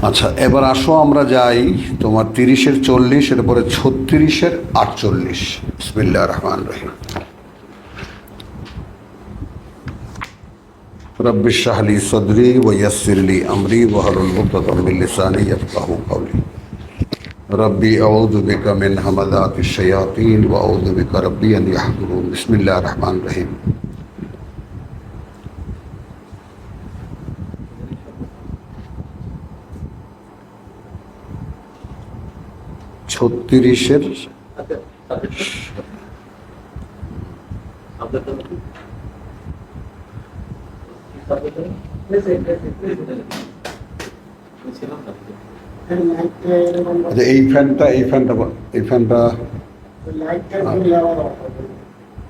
আচ্ছা, এবার আসো আমরা যাই তোমার 30-এর 40, এরপরে 36-এর 48। বিসমিল্লাহির রহমানির রহিম। রব্বি ইশরাহ লি সাদরি ওয়া ইয়াসসির লি আমরি ওয়াহলুল উকদাতাম মিন লিসানি ইয়াফকাহু কওলি। রব্বি আউযু বিকা মিন হামাযাতিশ শায়াতিন ওয়া আউযু বিকা রব্বি আন ইয়াহদুরুন। বিসমিল্লাহির রহমানির রহিম। 36-এর এই ফ্যানটা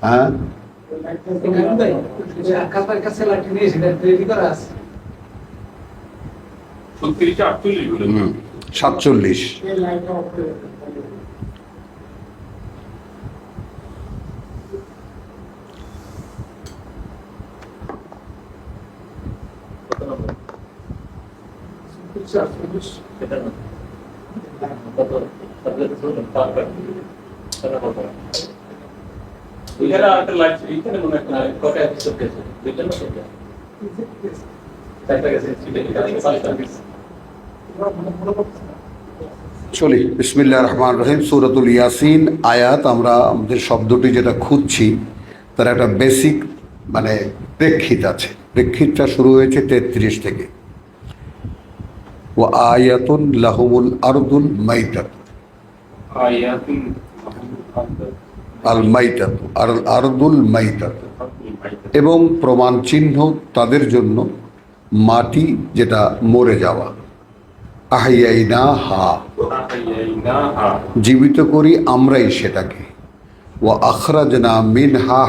হ্যাঁ, 47। চলি, বিসমিল্লাহির রহমানির রহিম। সূরাতুল ইয়াসিন আয়াত আমরা আমাদের শব্দটি যেটা খুঁজছি তার একটা বেসিক মানে প্রেক্ষিত আছে। প্রেক্ষিতটা শুরু হয়েছে 33 থেকে। ওয়া আয়াতুন লাহুমুল আরদুল মাইতাত, আল মাইতাত আর আরদুল মাইতাত, এবং প্রমাণ চিহ্ন তাদের জন্য মাটি যেটা মরে যাওয়া। আহইয়াইনাহা, জীবিত করি আমরাই সেটাকে। ওয়া আখরাজনা মিনহা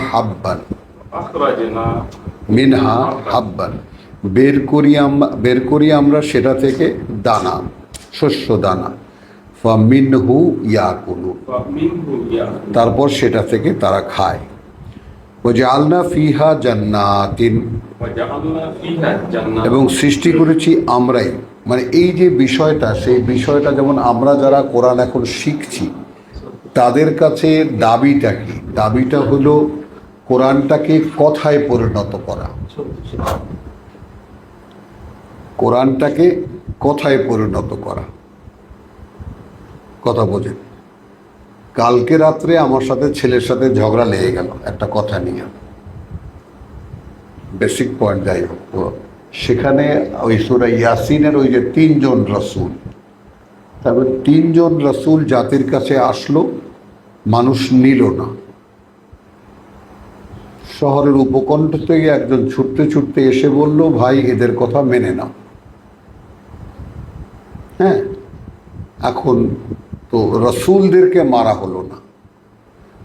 হাব্বান, বের করি আমরা সেটা থেকে দানা, শস্য দানা। ফামিনহু ইয়াকুলুন, তারপর সেটা থেকে তারা খায়। ওয়াজআলনা ফিহা জান্নাতিন, এবং সৃষ্টি করেছি আমরাই, মানে এই যে বিষয়টা, সেই বিষয়টা যেমন আমরা যারা কোরআন এখন শিখছি তাদের কাছে দাবিটা কি? দাবিটা হলো কোরআনটাকে কথায় পরিণত করা, কোরআনটাকে কথায় পরিণত করা। কথা বোঝেন? কালকে রাত্রে আমার সাথে ছেলের সাথে ঝগড়া লেগে গেল একটা কথা নিয়ে, বেসিক পয়েন্ট। যাই হোক, তো সেখানে ওই সূরা ইয়াসিনের ওই যে 3 জন রাসূল, তারপর 3 জন রাসূল জাতির কাছে আসলো, মানুষ নিল না। শহরের উপকণ্ঠ থেকে একজন ছুটতে ছুটতে এসে বলল, ভাই এদের কথা মেনে নাও। হ্যাঁ, এখন তো রাসূলদেরকে মারা হলো না,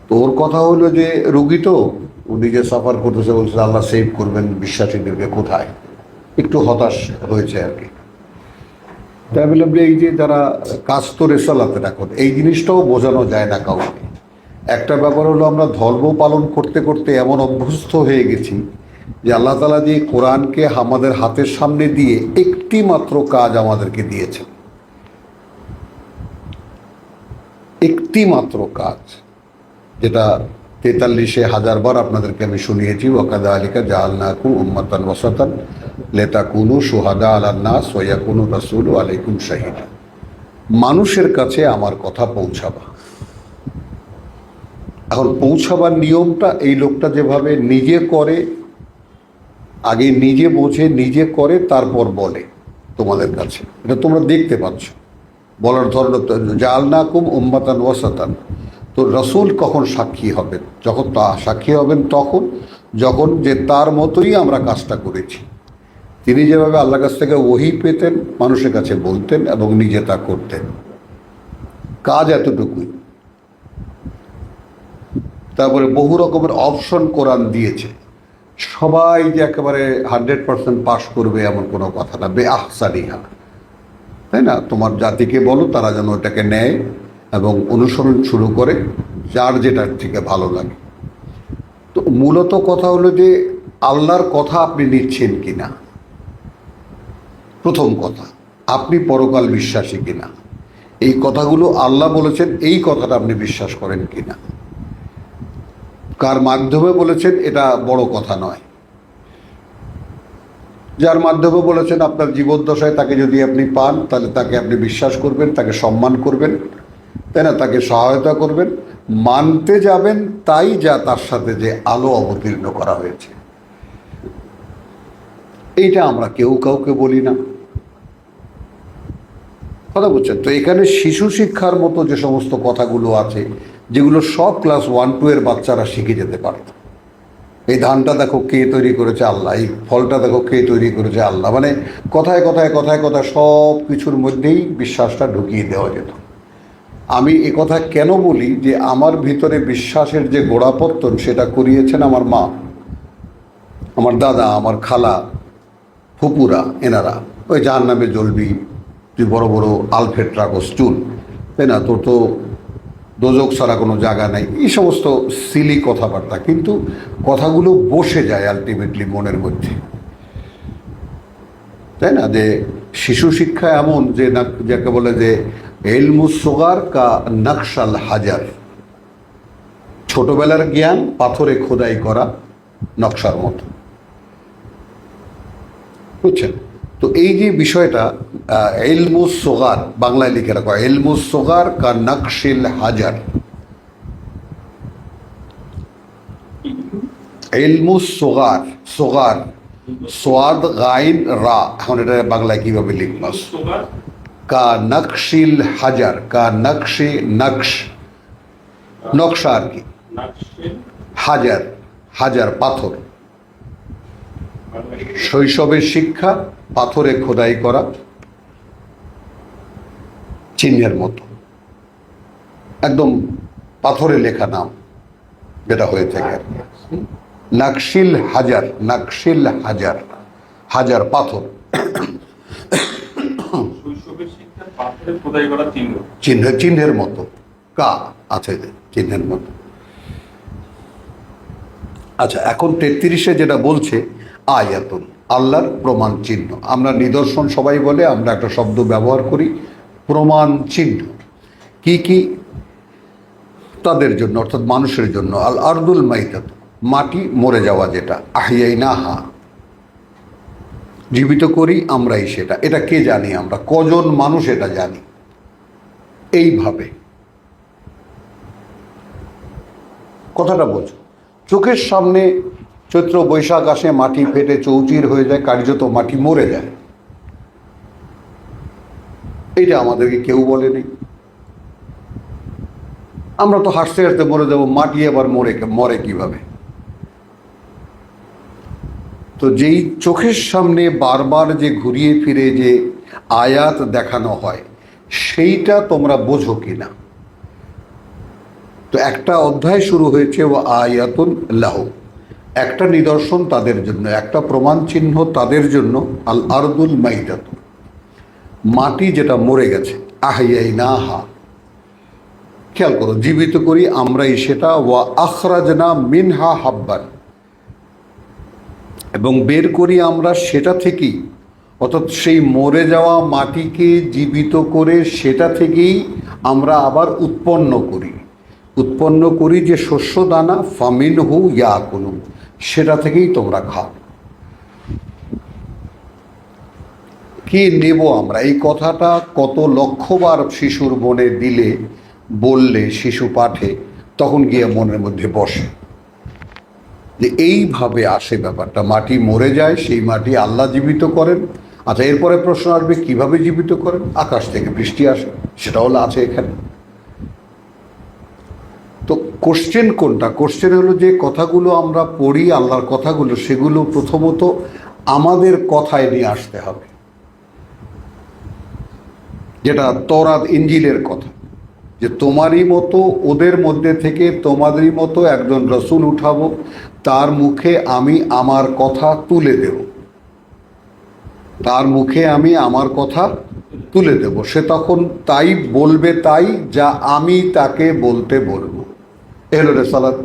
তো ওর কথা হলো যে রুগী তো, উনি যে সাফার করতেছে, বলছে আল্লাহ সেভ করবেন বিশ্বাসীদেরকে, কোথায়? একটু হতাশ হয়েছে আর কি। তাই বললাম যে এই যে যারা কাজ তো রেসালাতে রাখুন, এই জিনিসটাও বোঝানো যায় না কাউকে। একটা ব্যাপার হলো আমরা ধর্ম পালন করতে করতে এমন অভ্যস্ত হয়ে গেছি যে আল্লাহ তাআলা যে কোরআনকে আমাদের হাতের সামনে দিয়ে একটি মাত্র কাজ আমাদেরকে দিয়েছেন, একটি মাত্র কাজ, যেটা 43-এ 1000 বার আপনাদেরকে আমি শুনিয়েছি। ওয়াকাযালিকা জাআলনাকুম উম্মাতান ওয়াসাতান লিতাকুনু শুহাদা আলান নাস ওয়া ইয়াকুনু রাসূলু আলাইকুম শাহীদা। মানুষের কাছে আমার কথা পৌঁছাবা। এখন পৌঁছাবার নিয়মটা এই লোকটা যেভাবে নিজে করে, আগে নিজে বোঝে, নিজে করে, তারপর বলে তোমাদের কাছে, এটা তোমরা দেখতে পাচ্ছ। বলার ধরন, জাআলনাকুম উম্মাতান ওয়াসাতান, তো রাসূল কখন সাক্ষী হবেন? যখন সাক্ষী হবেন তখন যখন যে তার মতোই আমরা কাজটা করেছি। তিনি যেভাবে আল্লাহর কাছ থেকে ওহী পেতেন, মানুষের কাছে বলতেন এবং নিজে তা করতেন। কাজ এতটুকুই। তারপরে বহু রকমের অপশন কোরআন দিয়েছে। সবাই যে একেবারে 100% পাশ করবে এমন কোনো কথা না। বেআহসানিহা, তাই না? তোমার জাতিকে বলো তারা যেন ওটাকে নেয় এবং অনুসরণ শুরু করে, যার যেটার থেকে ভালো লাগে। তো মূলত কথা হলো যে আল্লাহর কথা আপনি নিচ্ছেন কি না, প্রথম কথা। আপনি পরকাল বিশ্বাসী কিনা, এই কথাগুলো আল্লাহ বলেছেন, এই কথাটা আপনি বিশ্বাস করেন কিনা। কার মাধ্যমে বলেছেন এটা বড় কথা নয়, যার মাধ্যমে বলেছেন আপনার জীবদ্দশায় তাকে যদি আপনি পান তাহলে তাকে আপনি বিশ্বাস করবেন, তাকে সম্মান করবেন, তাই না, তাকে সহায়তা করবেন, মানতে যাবেন তাই যা তার সাথে যে আলো অবতীর্ণ করা হয়েছে। এইটা আমরা কেউ কাউকে বলি না, কথা বলছেন তো। এখানে শিশু শিক্ষার মতো যে সমস্ত কথাগুলো আছে, যেগুলো সব ক্লাস 1-2 এর বাচ্চারা শিখে যেতে পারত। এই ধানটা দেখো কে তৈরি করেছে আল্লাহ, এই ফলটা দেখো কে তৈরি করেছে আল্লাহ, মানে কথায় কথায় কথায় কথায় সব কিছুর মধ্যেই বিশ্বাসটা ঢুকিয়ে দেওয়া যেত। আমি এ কথা কেন বলি যে আমার ভিতরে বিশ্বাসের যে গোড়াপত্তন সেটা করিয়েছেন আমার মা, আমার দাদা, আমার খালা, ফুপুরা, এনারা। ওই যার নামে জ্বলবি, তুই বড় বড় আলফেট রাখস চুল, তাই না, তোর তো দোজক ছাড়া কোনো জায়গা নাই, এই সমস্ত সিলি কথাবার্তা, কিন্তু কথাগুলো বসে যায় আলটিমেটলি মনের মধ্যে, তাই না। যে শিশু শিক্ষা এমন যে যাকে বলে যে এলমুস সোগার কা নকশাল হাজার, ছোটবেলার জ্ঞান পাথরে খোদাই করা নকশার মতো, বুঝছেন তো। এই যে বিষয়টা এলমুস সোগার, বাংলায় লিখে রাখা, এলমুস সোগার কা নকশিল হাজার, এলমুস সোগার, সোগার সোয়াদ গাইন রা, এখন এটা বাংলায় কিভাবে লিখব, কা নকশিল হাজার, কা নকশে, নকশ নকশা আর কি, হাজার, হাজার পাথর, শৈশবের শিক্ষা পাথরে খোদাই করা চিহ্নের মতো, একদম পাথরে লেখা নাম যেটা হয়ে থাকে আর কি। নকশিল হাজার, নকশিল হাজার, হাজার পাথর, চিহ্ন, চিহ্নের মতো, কা আছে চিহ্নের মতো। আচ্ছা, এখন 33-এ যেটা বলছে আয়াতুন, আল্লাহর প্রমাণ চিহ্ন। আমরা নিদর্শন সবাই বলে, আমরা একটা শব্দ ব্যবহার করি প্রমাণ চিহ্ন। কি কি? তাদের জন্য, অর্থাৎ মানুষের জন্য। আল আরদুল মাইতাত, মাটি মরে যাওয়া, যেটা আহিয়াইনাহা, জীবিত করি আমরাই সেটা। এটা কে জানি আমরা? কজন মানুষ এটা জানি? এইভাবে কথাটা বোঝো। চোখের সামনে চৈত্র বৈশাখ আসে, মাটি ফেটে চৌচির হয়ে যায়, কার্যত মাটি মরে যায়। এইটা আমাদেরকে কেউ বলেনি। আমরা তো হাসতে হাসতে মরে যাবো, মাটি আবার মরে কিভাবে? তো যেই চোখের সামনে বারবার যে ঘুরিয়ে ফিরে যে আয়াত দেখানো হয়, সেইটা তোমরা বোঝো কিনা? তো একটা অধ্যায় শুরু হয়েছে ও আয়াতুন লাহু, একটা নিদর্শন তাদের জন্য, একটা প্রমাণ চিহ্ন তাদের জন্য। আল আরদুল মাইতাত, মাটি যেটা মরে গেছে, আহিয়াইনাহা, খেয়াল করো, জীবিত করি আমরাই সেটা। ওয়া আখরাজনা মিনহা হাব্বান, এবং বের করি আমরা সেটা থেকেই, অর্থাৎ সেই মরে যাওয়া মাটিকে জীবিত করে সেটা থেকেই আমরা আবার উৎপন্ন করি যে শস্য দানা, ফামিনহু ইয়াকুলুন, সেটা থেকেই তোমরা খাও। কি নেব আমরা? এই কথাটা কত লক্ষবার শিশুর মনে দিলে, বললে, শিশু পাঠে, তখন গিয়ে মনের মধ্যে বসে যে এইভাবে আসে ব্যাপারটা। মাটি মরে যায়, সেই মাটি আল্লাহ জীবিত করেন। আচ্ছা, এরপরে প্রশ্ন আসবে কিভাবে জীবিত করেন? আকাশ থেকে বৃষ্টি আসে, সেটা হলো আছে এখানে। তো কোশ্চেন কোনটা? কোশ্চেন হলো যে কথাগুলো আমরা পড়ি, আল্লাহর কথাগুলো, সেগুলো প্রথমত আমাদের কথায় নিয়ে আসতে হবে, যেটা তওরাত ইনজিলের কথা, যে তোমারই মতো ওদের মধ্যে থেকে তোমাদেরই মতো একজন রসুল উঠাবো, তার মুখে আমি আমার কথা তুলে দেব, তার মুখে আমি আমার কথা তুলে দেব, সে তখন তাই বলবে, তাই যা আমি তাকে বলতে বলবো। এ হলো রেসালাত।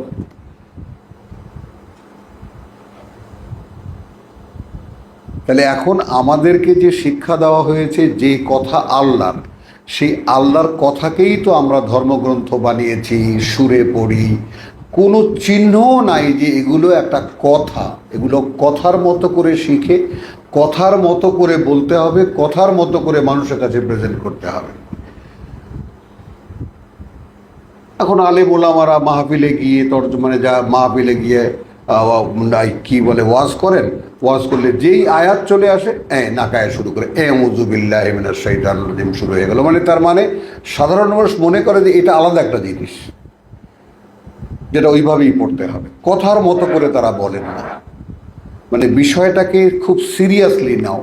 তাহলে এখন আমাদেরকে যে শিক্ষা দেওয়া হয়েছে যে কথা আল্লাহর, সেই আল্লাহর কথাকেই তো আমরা ধর্মগ্রন্থ বানিয়েছি, সুরে পড়ি, কোনো চিহ্নও নাই যে এগুলো একটা কথা। এগুলো কথার মতো করে শিখে কথার মতো করে বলতে হবে, কথার মতো করে মানুষের কাছে প্রেজেন্ট করতে হবে। এখন আলেম ওলামারা মাহফিলে গিয়ে তর্জমানে যা মাহফিলে গিয়ে কি বলে ওয়াজ করেন, ওয়াজ করলে যেই আয়াত চলে আসে নাকায় শুরু করে মুযুবিল্লাহি মিনাশ শাইতানির রাজিম শুরু হয়ে গেল। মানে তার মানে সাধারণ মানুষ মনে করে যে এটা আলাদা একটা জিনিস, যেটা ওইভাবেই পড়তে হবে, কথার মতো করে তারা বলেন না। মানে বিষয়টাকে খুব সিরিয়াসলি নাও।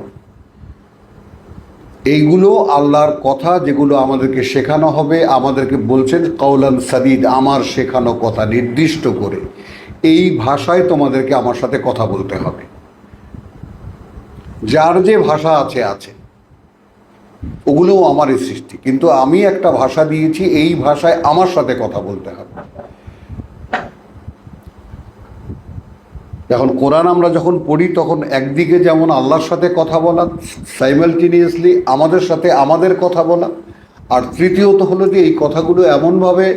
এইগুলো আল্লাহর কথা, যেগুলো আমাদেরকে শেখানো হবে, আমাদেরকে বলছেন কাউলান সাদিদ, আমার শেখানো কথা নির্দিষ্ট করে এই ভাষায় তোমাদেরকে আমার সাথে কথা বলতে হবে। যার যে ভাষা আছে আছে, ওগুলোও আমারই সৃষ্টি, কিন্তু আমি একটা ভাষা দিয়েছি, এই ভাষায় আমার সাথে কথা বলতে হবে। এখন কোরআন আমরা যখন পড়ি তখন একদিকে যেমন আল্লাহর সাথে কথা বলা, সাইমালটেনিয়াসলি আমাদের সাথে আমাদের কথা বলা, আর তৃতীয়ত হলো যে এই কথাগুলো এমনভাবে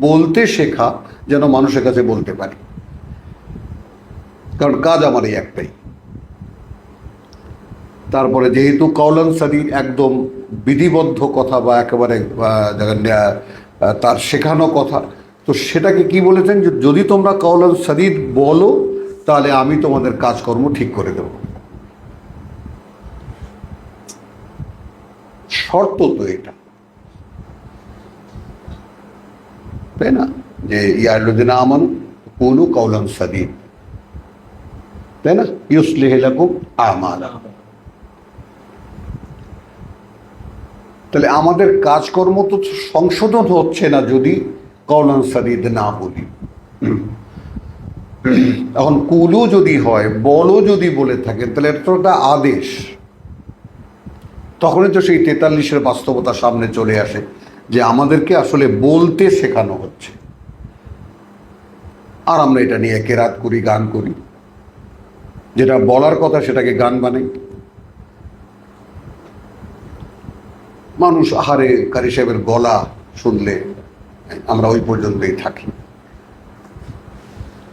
বলতে শেখা যেন মানুষের কাছে বলতে পারি, কারণ কাজ আমার এই একটাই। তারপরে যেহেতু কাউলান সাদিদ একদম বিধিবদ্ধ কথা বা একেবারে তার শেখানো কথা, তো সেটাকে কি বলেছেন যে যদি তোমরা কাউলান সাদিদ বলো তাহলে আমি তোমাদের কাজকর্ম ঠিক করে দেব। শর্ত তো এটা, তাই না? যে ইয়াল্লযিনা আমানু কুলু কাউলান সাদিদ, তাই না? ইউসলিহ লাকুম আমালাকুম। তাহলে আমাদের কাজকর্ম তো সংশোধন হচ্ছে না যদি কাউলান সাদিদ না বলি। এখন কুলু যদি হয়, বলো যদি বলে থাকেন, তাহলে এটা তো একটা আদেশ। তখনই তো সেই 43-এর বাস্তবতা সামনে চলে আসে যে আমাদেরকে আসলে বলতে শেখানো হচ্ছে, আর আমরা এটা নিয়ে কেরাত করি, গান করি, যেটা বলার কথা সেটাকে গান বানাই। মানুষ আহারে কারি সাহেবের গলা শুনলে আমরা ওই পর্যন্তই থাকি।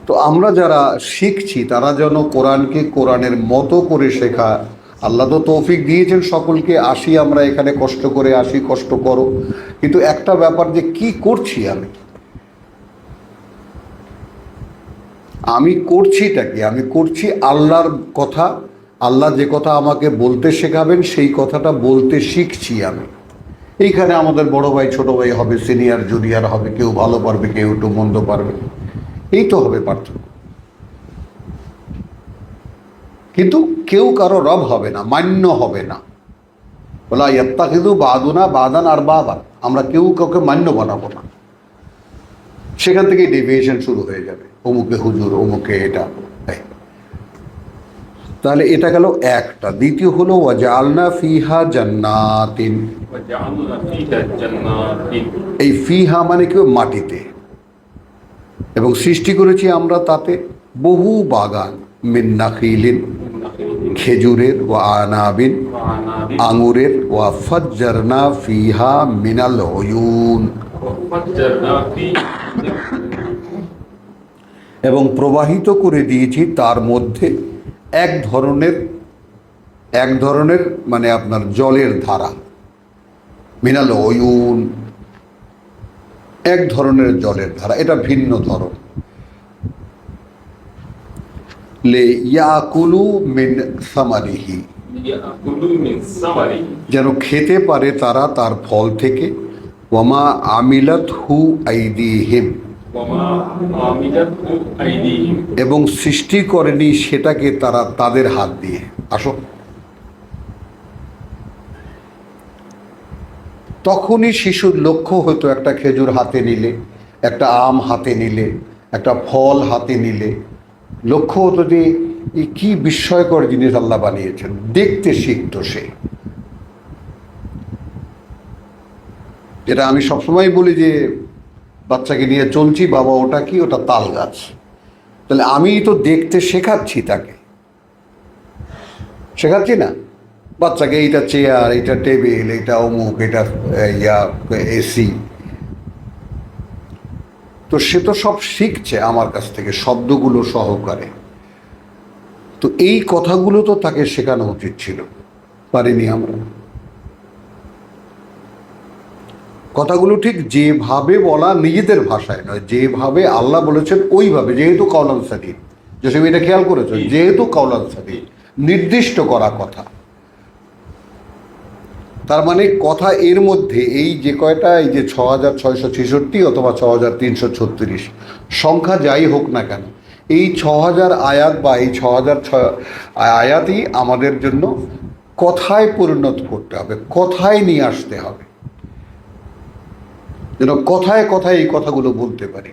তো আমরা যারা শিখছি তারা যেন কোরআনকে কোরআনের মতো করে শেখা। আল্লাহ তো তৌফিক দিয়েছেন সকলকে, আসি আমরা এখানে কষ্ট করে, আসি কষ্ট করো, কিন্তু একটা ব্যাপার যে কি করছি আমি করছিটা কি? আমি করছি আল্লাহর কথা, আল্লাহ যে কথা আমাকে বলতে শেখাবেন সেই কথাটা বলতে শিখছি আমি। এইখানে আমাদের বড় ভাই ছোট ভাই হবে, সিনিয়র জুনিয়র হবে, কেউ ভালো পারবে, কেউ একটু মন্দ পারবে, এই তো হবে পার্থক্য। কিন্তু কেউ কারো রব হবে না, মান্য হবে না। বলা ইয়াত্তাখিযু বাদুনা বাদান আর বাবা, আমরা কেউ কাউকে মান্য বানাবো না। সেখান থেকেই ডেভিয়েশন শুরু হয়ে যাবে, অমুকে হুজুর, অমুকে এটা। তাহলে এটা গেল একটা। দ্বিতীয় হলো ওয়াজআলনা ফিহা জান্নাতিন। এই ফিহা মানে কি? মাটিতে। এবং সৃষ্টি করেছি আমরা তাতে বহু বাগান, মিন নাখিলিন, খেজুরের, ওয়া আনাবিন, আঙুরের, ওয়া ফাজ্জারনা ফিহা মিনাল উয়ুন, এবং প্রবাহিত করে দিয়েছি তার মধ্যে এক ধরনের মানে আপনার জলের ধারা। মিনাল উয়ুন, এক ধরনের জলের ধারা, এটা ভিন্ন ধরন। লে ইয়াকুলু মিন সামারিহি, যেন খেতে পারে তারা তার ফল থেকে। ওয়ামা আমিলাত হু আইদিহিম, এবং সৃষ্টি করেনি সেটাকে তারা তাদের হাত দিয়ে। আসো, তখনই শিশুর লক্ষ্য হতো একটা খেজুর হাতে নিলে, একটা আম হাতে নিলে, একটা ফল হাতে নিলে লক্ষ্য হতো যে এই কি বিস্ময়কর জিনিস আল্লাহ বানিয়েছেন, দেখতে শিখতো সে। যেটা আমি সবসময় বলি যে বাচ্চাকে নিয়ে চলছি, বাবা ওটা কি? ওটা তাল গাছ। তাহলে আমি তো দেখতে শেখাচ্ছি তাকে, শেখাচ্ছি না বাচ্চাকে এইটা চেয়ার, এইটা টেবিল, এইটা অমুক, এটা এসি। তো সে তো সব শিখছে আমার কাছ থেকে শব্দগুলো সহকারে। তো এই কথাগুলো তো তাকে শেখানো উচিত ছিল, পারিনি আমরা। কথাগুলো ঠিক যেভাবে বলা, নিজেদের ভাষায় নয়, যেভাবে আল্লাহ বলেছেন ওইভাবে, যেহেতু কাউলান সাদিদ, জসিম এটা খেয়াল করেছো, যেহেতু কাউলান সাদিদ নির্দিষ্ট করা কথা। তার মানে কথা এর মধ্যে এই যে কয়টা, এই যে 6,666 অথবা 6,336 সংখ্যা যাই হোক না কেন, এই 6,000 আয়াত বা এই 6,006 আয়াতই আমাদের জন্য কথায় পরিণত করতে হবে, কথায় নিয়ে আসতে হবে, যেন কথায় কথায় এই কথাগুলো বলতে পারি।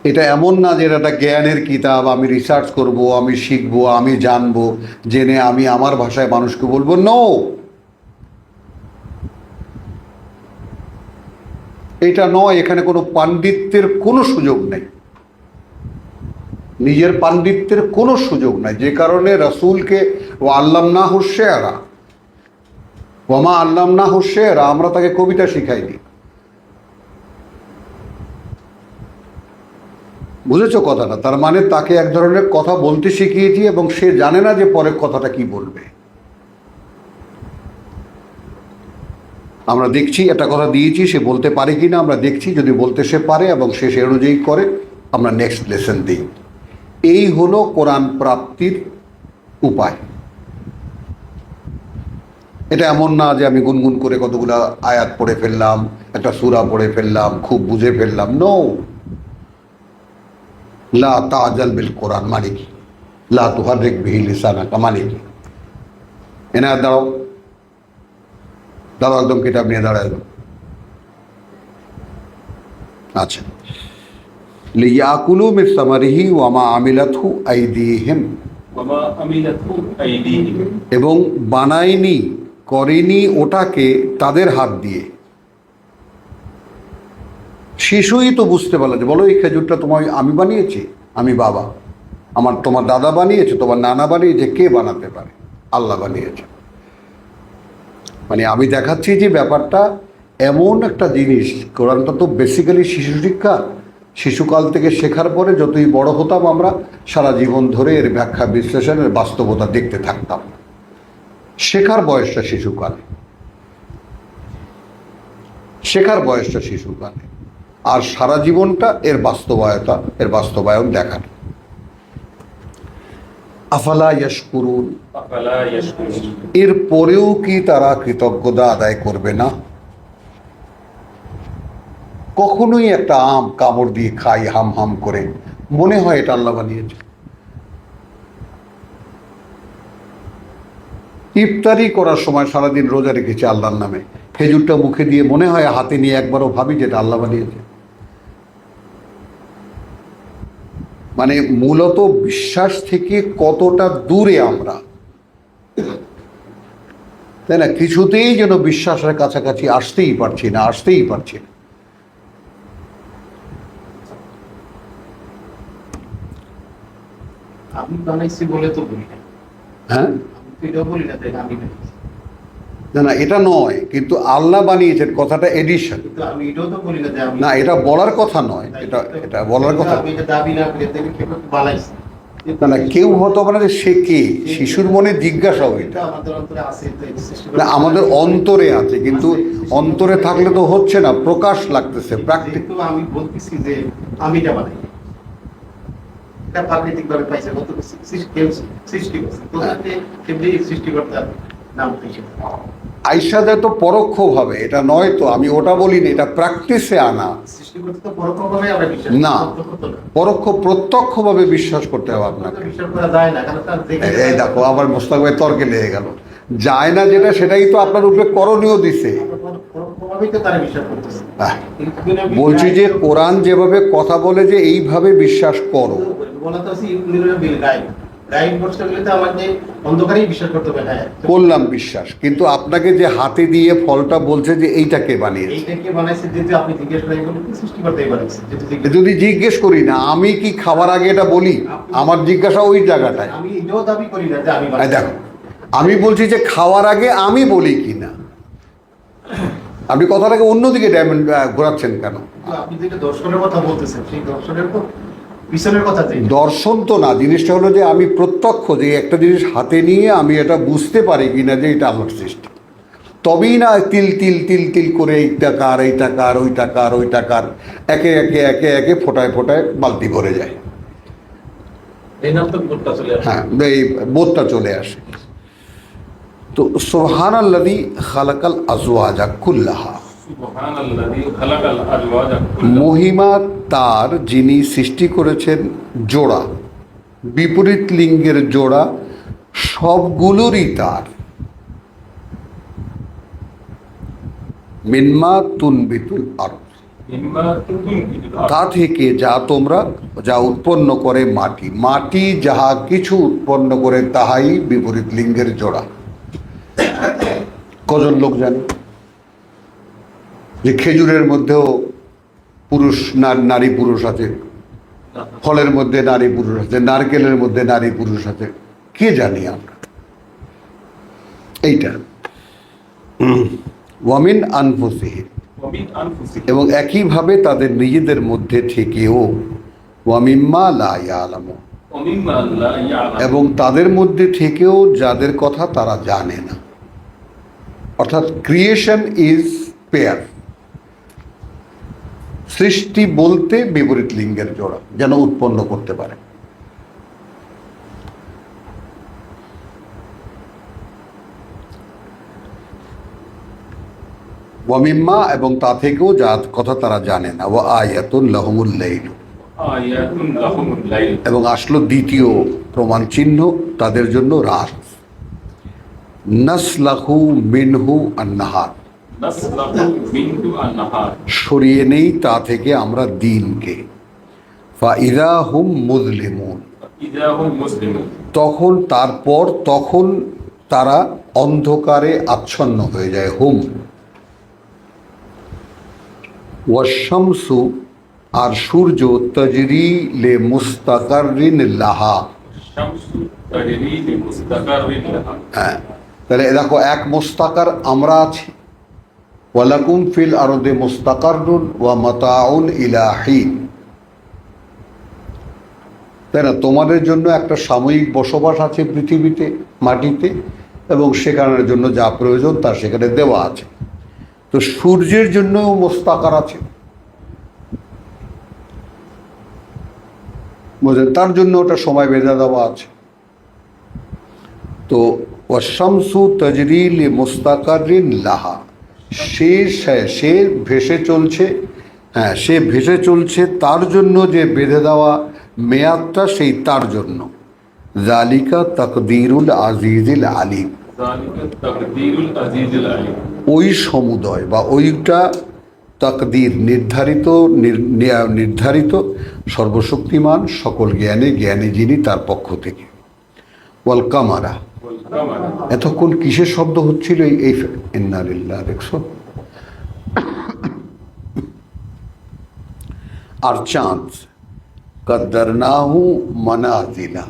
এটা এমন না যে এটা একটা জ্ঞানের কিতাব, আমি রিসার্চ করব, আমি শিখবো, আমি জানবো, জেনে আমি আমার ভাষায় মানুষকে বলবো। নো, এটা নয়। এখানে কোনো পাণ্ডিত্যের কোনো সুযোগ নেই, নিজের পাণ্ডিত্যের কোনো সুযোগ নাই। যে কারণে রাসূলকে ও আল্লামনাহু শে'রা, ওয়ামা আল্লামনাহু শে'রা, আমরা তাকে কবিতা শিখাইনি। বুঝেছো কথাটা? তার মানে তাকে এক ধরনের কথা বলতে শিখিয়েছি এবং সে জানে না যে পরের কথাটা কি বলবে। আমরা দেখছি, একটা কথা দিয়েছি, সে বলতে পারে কি না আমরা দেখছি। যদি বলতে সে পারে এবং সে সে অনুযায়ী করে, আমরা নেক্সট লেসন দিই। এই হলো কোরআন প্রাপ্তির উপায়। এটা এমন না যে আমি গুনগুন করে কতগুলো আয়াত পড়ে ফেললাম, একটা সূরা পড়ে ফেললাম, খুব বুঝে ফেললাম। নো, লা তাজাল বিল কোরআন মানে কি? লা তুহাররিক বিহি লিসানাকা মানে কি? এনা দাঁড়াও, দাঁড়াও, একদম কিতাব নিয়ে দাঁড়ায়। আচ্ছা, লিয়াকুলু মিন সামারিহি ওয়া মা আমিলাতহু আইদিহিম, এবং বানায়নি, করেনি ওটাকে তাদের হাত দিয়ে। শিশুই তো বুঝতে পারলো যে, বলো এই খেজুরটা তোমার আমি বানিয়েছি? আমি বাবা। তোমার দাদা বানিয়েছে, তোমার নানা বানিয়েছে? কে বানাতে পারে? আল্লাহ বানিয়েছে। মানে আমি দেখাচ্ছি যে ব্যাপারটা এমন একটা জিনিস। কোরআনটা তো বেসিক্যালি শিশু শিক্ষা। শিশুকাল থেকে শেখার পরে যতই বড় হতাম আমরা, সারা জীবন ধরে এর ব্যাখ্যা বিশ্লেষণের বাস্তবতা দেখতে থাকতাম। শেখার বয়সটা শিশুকালে, শেখার বয়সটা শিশুকালে, আর সারা জীবনটা এর বাস্তবায়ন দেখার। আফালা ইয়াশকুরুন, এর পরেও কি তারা কৃতজ্ঞতা আদায় করবে না? কখনোই একটা আম কামড় দিয়ে খাই হাম হাম করে, মনে হয় এটা আল্লাহ বানিয়েছে। ইফতারি করার সময় সারাদিন রোজা রেখেছে আল্লাহর নামে, খেজুরটা মুখে দিয়ে মনে হয় হাতে নিয়ে একবারও ভাবি যেটা আল্লাহ বানিয়েছে। মানে মূলত বিশ্বাস থেকে কতটা দূরে আমরা, তাই না? কিছুতেই যেন বিশ্বাসের কাছাকাছি আসতেই পারছি না। আমি বানাইছি বলে তো বলি না। হ্যাঁ, এটা বলি না যে আমি বানাইছি। না, এটা নয়, কিন্তু আল্লাহ বানিয়েছেন কথাটা এডিশন। কিন্তু আমি এটাও তো বলি না যে আমি, না, এটা বলার কথা নয়, এটা বলার কথা। আমি এটা দাবি না করে দেবে কেউ বানাইছে। না, কেউ হতে পারে না, সে কে? শিশুর মনে জিজ্ঞাসা হয়। এটা আমাদের অন্তরে আছে, না, আমাদের অন্তরে আছে, কিন্তু অন্তরে থাকলে তো হচ্ছে না, প্রকাশ লাগতেছে। কিন্তু আমি বলতেছি যে আমি এটা বানাই, এটা প্রাকৃতিক ভাবে পাইছে, কত সৃষ্টি করছে, তো কেমনি সৃষ্টিকর্তার নাম থেকে আইসাদে তো পরোক্ষভাবে, এটা নয় তো, আমি ওটা বলিনি, এটা প্র্যাকটিসে আনা। সৃষ্টিকর্তা তো পরোক্ষভাবে আমরা বিশ্বাস না, প্রত্যক্ষভাবে বিশ্বাস করতে হবে আপনাকে। বিশ্বাস করা যায় না, কারণ তার দেখে এই দেখো, আবার মোস্তাক ভাই তর্কে লেগে গেল। যায় না যেটা, সেটাই তো আপনার উপরে করণীয় দিছে। পরোক্ষভাবেই তো তারা বিশ্বাস করতেছে। বলছি যে কোরআন যেভাবে কথা বলে যে এইভাবে বিশ্বাস করো, বলা তো আছে ইউমিনুনা বিল গায়ব, গাইড করতে গেলে তো আমাদের অন্ধকারেই বিশ্বাস করতে হবে। হ্যাঁ, করলাম বিশ্বাস, কিন্তু আপনাকে যে হাতে দিয়ে ফলটা বলছে যে এইটা কে বানিয়েছে, এইটাকে বানাইছে যেহেতু আপনি জিজ্ঞেস করেন বলে সৃষ্টিকর্তাই বানাইছে। যদি জিজ্ঞেস করি না, আমি কি খাবার আগে এটা বলি? আমার জিজ্ঞাসা ওই জায়গাটায়। আমি এটাও দাবি করি না যে আমি এই বানাইছি। দেখো, আমি বলছি যে খাওয়ার আগে আমি বলি কি না। আপনি কথাটাকে অন্যদিকে ঘোরাচ্ছেন কেন? আপনি যেটা দর্শনের কথা বলতেছেন, সেই দর্শনের তো পিছনের কথা যে দর্শন তো না, জিনিসটা হলো যে আমি প্রত্যক্ষ যে একটা জিনিস হাতে নিয়ে আমি এটা বুঝতে পারি কিনা যে এটা আমার সৃষ্টি, তবেই না তিল তিল তিল তিল করে এই টাকার এই টাকার ওই টাকার ওই টাকার একে একে একে একে ফোটায় ফোটায় বালতি ভরে যায়। এই নাম তো বোধটা চলে আসে। হ্যাঁ, এই বোধটা চলে আসে। তো সুবহানাল্লাযী খালাকাল আজওয়াজা কুল্লাহা, সুবহানাল্লাযী খালাকাল আজওয়াজা কুল্লাহা। মহিমা তার যিনি সৃষ্টি করেছেন জোড়া, বিপরীত লিঙ্গের জোড়া সবগুলোরই তার। মিম্মা তুনবিতুল আরদ, মিম্মা তুনবিতুল আরদ। তা থেকে যা উৎপন্ন করে মাটি, মাটি যাহা কিছু উৎপন্ন করে তাহাই বিপরীত লিঙ্গের জোড়া। কজন লোক জানে যে খেজুরের মধ্যেও পুরুষ নারী পুরুষ আছে, ফলের মধ্যে নারী পুরুষ আছে, নারকেলের মধ্যে নারী পুরুষ আছে? কে জানি আমরা এইটা। ওয়ামিন আনফুসিহিম, ওয়ামিন আনফুসিহিম। এবং একইভাবে তাদের নিজেদের মধ্যে থেকেও ওয়ামিম্মা লা ইয়ালামুন, ওয়ামিম্মা লা ইয়ালামুন। এবং তাদের মধ্যে থেকেও যাদের কথা তারা জানে না। অর্থাৎ ক্রিয়েশন ইজ পেয়ার, সৃষ্টি বলতে বিপরীত লিঙ্গের জোড়া যেন উৎপন্ন করতে পারে। ওয়ামিম্মা, এবং তা থেকেও যার কথা তারা জানে না। ওয়া আয়াতুন লাহুমুল লাইল, আয়াতুন লাহুমুল লাইল। এবং আসলো দ্বিতীয় প্রমাণ চিহ্ন তাদের জন্য রাত। নাসলাহু মিনহু আন-নাহার, নাসলাহু মিনহু আন-নাহার। সরিয়ে নেই তা থেকে আমরা দিনকে। ফাইদা হুম মুজলিমুন, ইযা হুম মুসলিমুন। তখন তারা অন্ধকারে আচ্ছন্ন হয়ে যায়। হুম ওয়াশ-শামসু, আর সূর্য তাজরি লে মুস্তাকাররিন লাহা। শামসু তাজরি লিমুস্তাকাররিন লাহা। হ্যাঁ, তাহলে দেখো, এক মুস্তাকার আমরা আছি। ওয়ালাকুম ফিল আরদে মুস্তাকাররুন ওয়া মাতাউন ইলা হিন, তাই না? তোমাদের জন্য একটা সাময়িক বসবাস আছে পৃথিবীতে, মাটিতে, এবং সেখানের জন্য যা প্রয়োজন তা সেখানে দেওয়া আছে। তো সূর্যের জন্যও মুস্তাকার আছে, বুঝলেন? তার জন্য ওটা সময় বেঁধে দেওয়া আছে। তো ওয়াশ-শামসু তাজরি লি মুস্তাকাররিন লাহা, সে ভেসে চলছে। হ্যাঁ, সে ভেসে চলছে তার জন্য যে বেঁধে দেওয়া মেয়াদটা, সেই তার জন্য। যালিকা তাকদীরুল আজিজিল আলিম, যালিকা তাকদীরুল আজিজিল আলিম। ওই সমুদয় বা ওইটা তাকদীর, নির্ধারিত সর্বশক্তিমান সকল জ্ঞানী যিনি, তার পক্ষ থেকে। ওয়াল কামারা, ওয়াল কামারা। এতক্ষণ কিসের শব্দ হচ্ছিল? এই ইন্না লিল্লাহ, দেখছো? আর চাঁদ, কদ্দারনাহু মানাজিলা,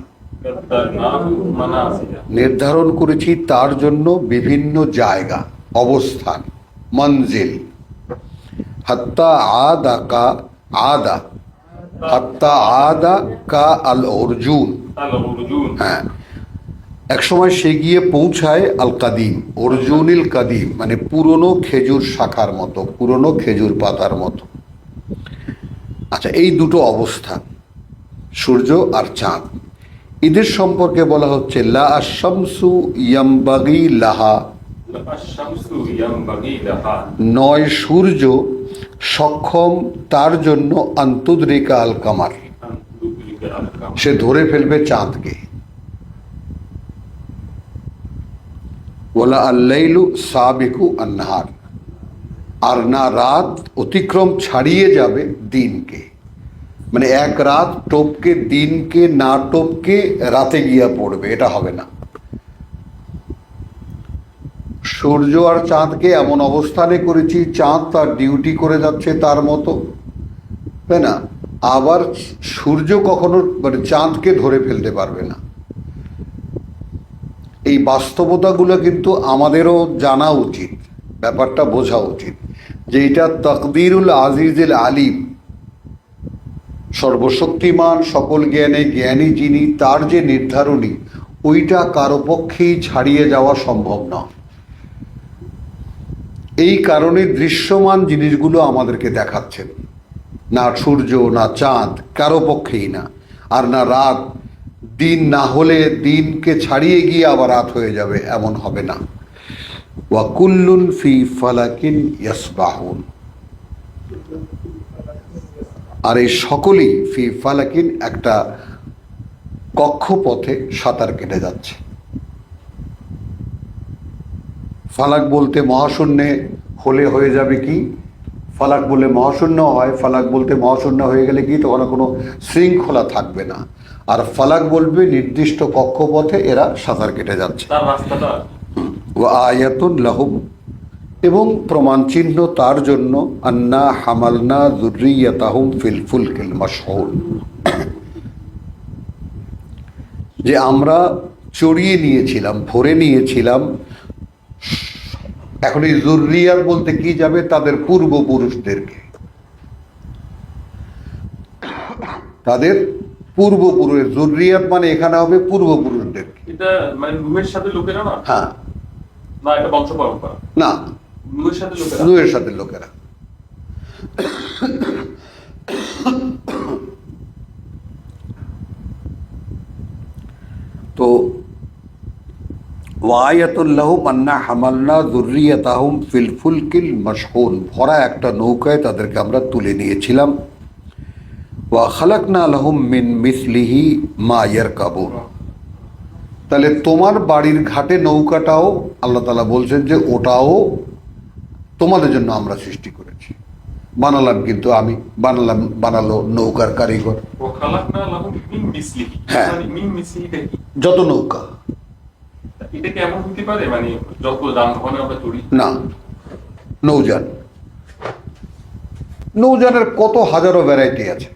কদ্দারনাহু মানাজিলা। নির্ধারণ করেছি তার জন্য বিভিন্ন জায়গা, অবস্থান, মঞ্জিল। হাত্তা আদা কা আল অর্জুন, আল উরজুন। হ্যাঁ, এক সময় সে গিয়ে পৌঁছায় আল কাদিম, অর্জুনিল কাদিম, মানে পুরনো খেজুর শাখার মতো, পুরনো খেজুর পাতার মতো। আচ্ছা, এই দুটো অবস্থান, সূর্য আর চাঁদ, এদের সম্পর্কে বলা হচ্ছে লা আশ-শামসু ইয়ামবাগি লাহা, আশ-শামসু ইয়ামবাগি লাহা। নয় সূর্য সক্ষম তার জন্য আন্তুদ্রিকা আল কামার, আন তুদরিকা আল কামার। সে ধরে ফেলবে চাঁদকে। ওয়ালা আল-লাইলু সাবিকু আন-নাহার, আর না রাত অতিক্রম ছাড়িয়ে যাবে দিনকে। মানে এক রাত টপকে দিনকে না টপকে রাতে গিয়া পড়বে, এটা হবে না। সূর্য আর চাঁদকে এমন অবস্থানে করেছি চাঁদ তার ডিউটি করে যাচ্ছে তার মতো, তাই না? আবার সূর্য কখনো মানে চাঁদকে ধরে ফেলতে পারবে না। এই বাস্তবতাগুলো কিন্তু আমাদেরও জানা উচিত, ব্যাপারটা বোঝা উচিত যে এটা তাকদিরুল আজিজুল আলিম, সর্বশক্তিমান সকল জ্ঞানে জ্ঞানী যিনি, তার যে নির্ধারণী ওইটা কারো পক্ষেই ছাড়িয়ে যাওয়া সম্ভব না। এই কারণে দৃশ্যমান জিনিসগুলো আমাদেরকে দেখাচ্ছেন, না সূর্য না চাঁদ কারো পক্ষেই না, আর না রাত। দিন না হলে দিনকে ছাড়িয়ে গিয়ে আবার রাত হয়ে যাবে, এমন হবে না। ওয়া কুল্লুন ফি ফালাকিন ইয়াসবাহুন, আর এই সকলেই ফি ফালাকিন একটা কক্ষপথে সাঁতার কেটে যাচ্ছে। ফালাক বলতে মহাশূন্যে হলে হয়ে যাবে কি, ফালাক বলে মহাশূন্য হয়, ফালাক বলতে মহাশূন্য হয়ে গেলে কি তখন কোনো শৃঙ্খলা থাকবে না। আর ফালাক বলবে নির্দিষ্ট কক্ষপথে এরা সাঁতার কেটে যাচ্ছে। তার রাস্তাটা ওয়া আয়াতুন লাহুম, এবং প্রমাণ চিহ্ন তার জন্য, আন্না হামালনা যুররিয়াতাহুম ফিল ফুলকিল মাশহুন, যে আমরা চড়িয়ে নিয়েছিলাম, ভরে নিয়েছিলাম। এখন এই যুররিয়াত বলতে কি যাবে, তাদের পূর্বপুরুষদেরকে, তাদের পূর্বপুরুষ। যুররিয়াত মানে এখানে হবে পূর্বপুরুষদেরকে। এটা মানে নূহের সাথে লোকেরা না, হ্যাঁ, না এটা বংশ পরম্পরা, না নূহের সাথে লোকেরা। নূহের সাথে লোকেরা। তো ওয়ায়াতুল্লাহুম আন্না হামালনা যুররিয়াতাহুম ফিল ফুলকিল মাশহুন, ভরা একটা নৌকায় তাদেরকে আমরা তুলে নিয়েছিলাম। ওয়া খালাকনা লাহুম মিন মিসলিহি মা ইয়ারকাবুন, তাহলে তোমার বাড়ির ঘাটে নৌকাটাও আল্লাহ তাআলা বলছেন যে ওটাও তোমাদের জন্য আমরা সৃষ্টি করেছি, বানালাম। কিন্তু আমি বানালো নৌকার কারিগর। ও খালাকনা লাহুম মিন মিসলিহি, হ্যাঁ। মানে মিন মিসলিহিটা কি? যত নৌকা, এটা কি এমন হতে পারে মানে যত যানবাহনে আমরা চড়ি? না, নৌযান, নৌযানের কত হাজারো ভ্যারাইটি আছে।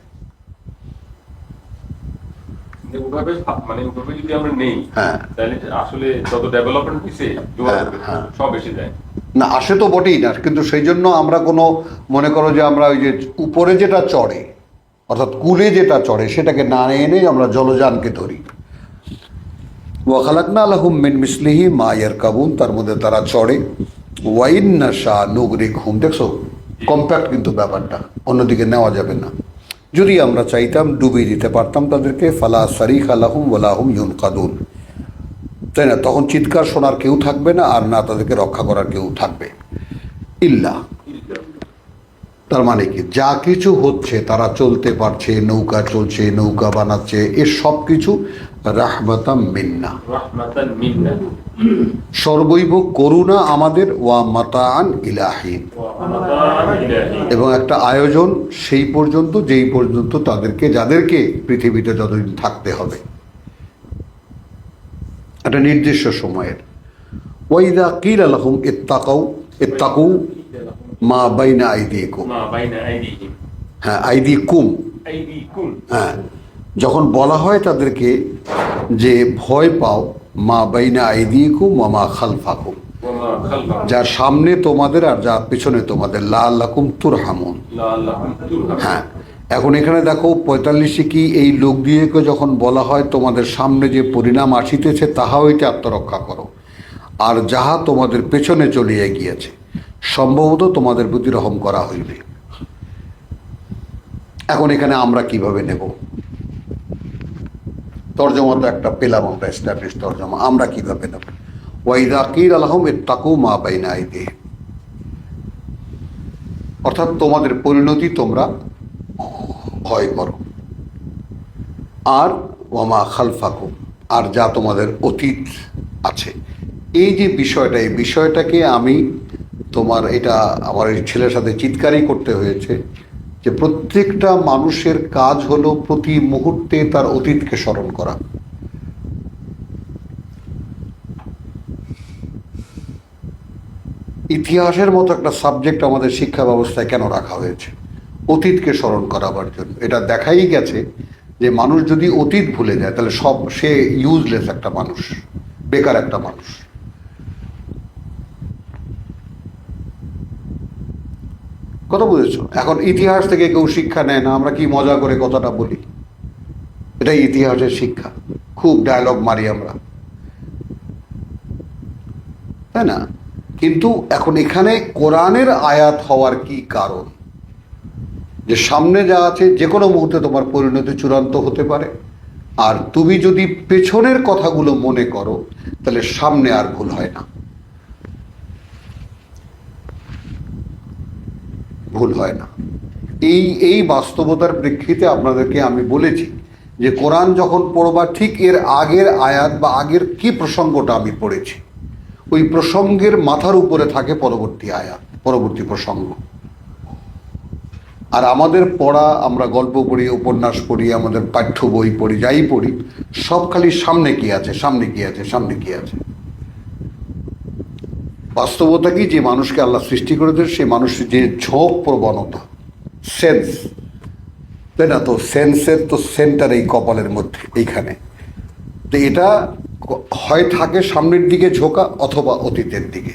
ওভাবে মানে ওভাবে যদি আমরা নেই, হ্যাঁ। তাহলে আসলে যত ডেভেলপমেন্ট হয়েছে হ্যাঁ, হ্যাঁ। সব এসে যায়। না, আসে তো বটেই না, কিন্তু সেই জন্য আমরা কোনো, মনে করো যে আমরা ওই যে উপরে যেটা চড়ে, অর্থাৎ কুলে যেটা চড়ে সেটাকে না এনে আমরা জলযানকে ধরি। ওয়া খালাকনা লাহুম মিন মিসলিহি মা ইয়ারকাবুন, তার মধ্যে তারা চড়ে। ওয়া ইন নাশা নুগরিকহুম, দেখছো কম্প্যাক্ট কিন্তু ব্যাপারটা, অন্যদিকে নেওয়া যাবে না। যদি আমরা চাইতাম ডুবিয়ে দিতে পারতাম তাদেরকে, ফালা সারিখা লাহুম ওয়া লাহুম ইউনকাদুন, তাই না? তখন চিৎকার শোনার কেউ থাকবে না, আর না তাদেরকে রক্ষা করার কেউ থাকবে। ইল্লা, তার মানে কি, যা কিছু হচ্ছে, তারা চলতে পারছে, নৌকা চলছে, নৌকা বানাচ্ছে, এর সব কিছু রাহমাতাম মিন্না, রাহমাতান মিন্না, সর্বৈব করুণা আমাদের, ওয়া মাতাআন ইলাহিন, ওয়া মাতাআন ইলাহি, এবং একটা আয়োজন সেই পর্যন্ত যেই পর্যন্ত তাদেরকে, যাদেরকে পৃথিবীতে যতদিন থাকতে হবে, একটা নির্দিষ্ট সময়ের। ওয়াইদা কিলা লাহুম ইত্তাকু মা বাইনা আইদিকুম, মা বাইনা আইদিহিম, হ্যাঁ আইদিকুম, আইদিকুম, হ্যাঁ, যখন বলা হয় তাদেরকে যে ভয় পাও, মা বাইনা আইদিকুম ওয়া মা খালফাকুম, ওয়া মা খালফাকুম, যার সামনে তোমাদের আর যা পিছনে তোমাদের, লাআল্লাকুম তুরহামুন। লাআল্লাকুম তুরহামুন। হ্যাঁ, এখন এখানে দেখো 45 কি এই লোক দিয়েকে যখন বলা হয় তোমাদের সামনে যে পরিণাম আসিতেছে তাহা হইতে আত্মরক্ষা করো, আর যাহা তোমাদের পেছনে চলিয়া গিয়েছে সম্ভবত তোমাদের প্রতি রহম করা হইবে। এখন এখানে আমরা কিভাবে নেব? তর্জমা তো একটা পেলাম আমরা, এস্টাবলিশ তর্জমা, আমরা কিভাবে নেব? ওয়াইদা কিলা লাহুম ইত্তাকু মা বাইনা আইদিহিম, অর্থাৎ তোমাদের পরিণতি তোমরা ভয় করো, আর ওয়ামা খালফাকুম, আর যা তোমাদের অতীত আছে। এই যে বিষয়টা, এই বিষয়টাকে আমি তোমার, এটা আমার এই ছেলের সাথে চিৎকারই করতে হয়েছে যে প্রত্যেকটা মানুষের কাজ হলো প্রতি মুহূর্তে তার অতীতকে স্মরণ করা। ইতিহাসের মতো একটা সাবজেক্ট আমাদের শিক্ষা ব্যবস্থায় কেন রাখা হয়েছে? অতীতকে স্মরণ করাবার জন্য। এটা দেখাই গেছে যে মানুষ যদি অতীত ভুলে যায় তাহলে সে ইউজলেস একটা মানুষ, বেকার একটা মানুষ। কথা বুঝেছ? এখন ইতিহাস থেকে কেউ শিক্ষা নেয় না, আমরা কি মজা করে কথাটা বলি, এটাই ইতিহাসের শিক্ষা। খুব ডায়লগ মারি আমরা, তাই না? কিন্তু এখন এখানে কোরআনের আয়াত হওয়ার কি কারণ? যে সামনে যা আছে যে কোনো মুহূর্তে তোমার পরিণতি চূড়ান্ত হতে পারে, আর তুমি যদি পেছনের কথাগুলো মনে করো তাহলে সামনে আর ভুল হয় না, ভুল হয় না। এই বাস্তবতার প্রেক্ষিতে আপনাদেরকে আমি বলেছি যে কোরআন যখন পড়বা ঠিক এর আগের আয়াত বা আগের কি প্রসঙ্গটা আমি পড়েছি ওই প্রসঙ্গের মাথার উপরে থাকে পরবর্তী আয়াত, পরবর্তী প্রসঙ্গ। আর আমাদের পড়া, আমরা গল্প পড়ি, উপন্যাস পড়ি, আমাদের পাঠ্য বই পড়ি, যাই পড়ি, সব খালি সামনে কি আছে, সামনে কি আছে, সামনে কি আছে। বাস্তবতা কি, যে মানুষকে আল্লাহ সৃষ্টি করেছে সে মানুষের যে ঝোঁক প্রবণতা, সেন্স, তাই না? তো সেন্সের তো সেন্টার এই কপালের মধ্যে, এইখানে। তো এটা হয় থাকে সামনের দিকে ঝোঁকা অথবা অতীতের দিকে।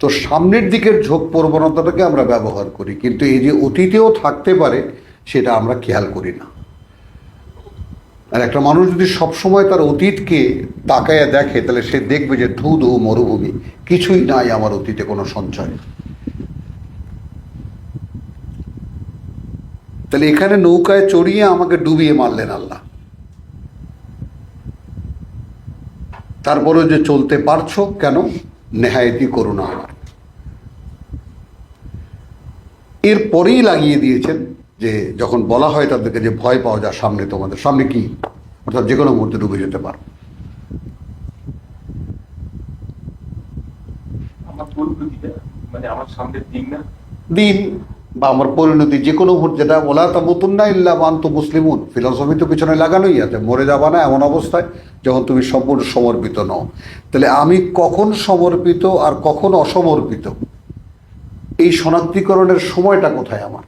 তো সামনের দিকের ঝোঁক প্রবণতাটাকে আমরা ব্যবহার করি, কিন্তু এই যে অতীতেও থাকতে পারে সেটা আমরা খেয়াল করি না। আর একটা মানুষ যদি সবসময় তার অতীতকে তাকায় দেখে তাহলে সে দেখবে যে ধুধু মরুভূমি, কিছুই নাই আমার অতীতে, কোনো সঞ্চয়। তাহলে এখানে নৌকায় চড়িয়ে আমাকে ডুবিয়ে মারলেন আল্লাহ, তারপরেও যে চলতে পারছো কেন? নেহায়েতি করুণা আমার। এরপরেই লাগিয়ে দিয়েছেন যে যখন বলা হয় তাদেরকে যে ভয় পাওয়া যায়, সামনে তোমাদের সামনে কি, অর্থাৎ যে কোনো মুহূর্তে ডুবে যেতে পারো। আমার পরিণতিটা মানে আমার সামনের দিন না, দিন বা আমার পরিণতি যে কোনো মুহূর্তে, যেটা বলা তামুতুন্না ইল্লা ওয়া আনতুম মুসলিমুন, ফিলসফি তো পিছনে লাগানোই আছে, মরে যাবা না এমন অবস্থায় যখন তুমি সম্পূর্ণ সমর্পিত নও। তাহলে আমি কখন সমর্পিত আর কখন অসমর্পিত, এই শনাক্তিকরণের সময়টা কোথায় আমার?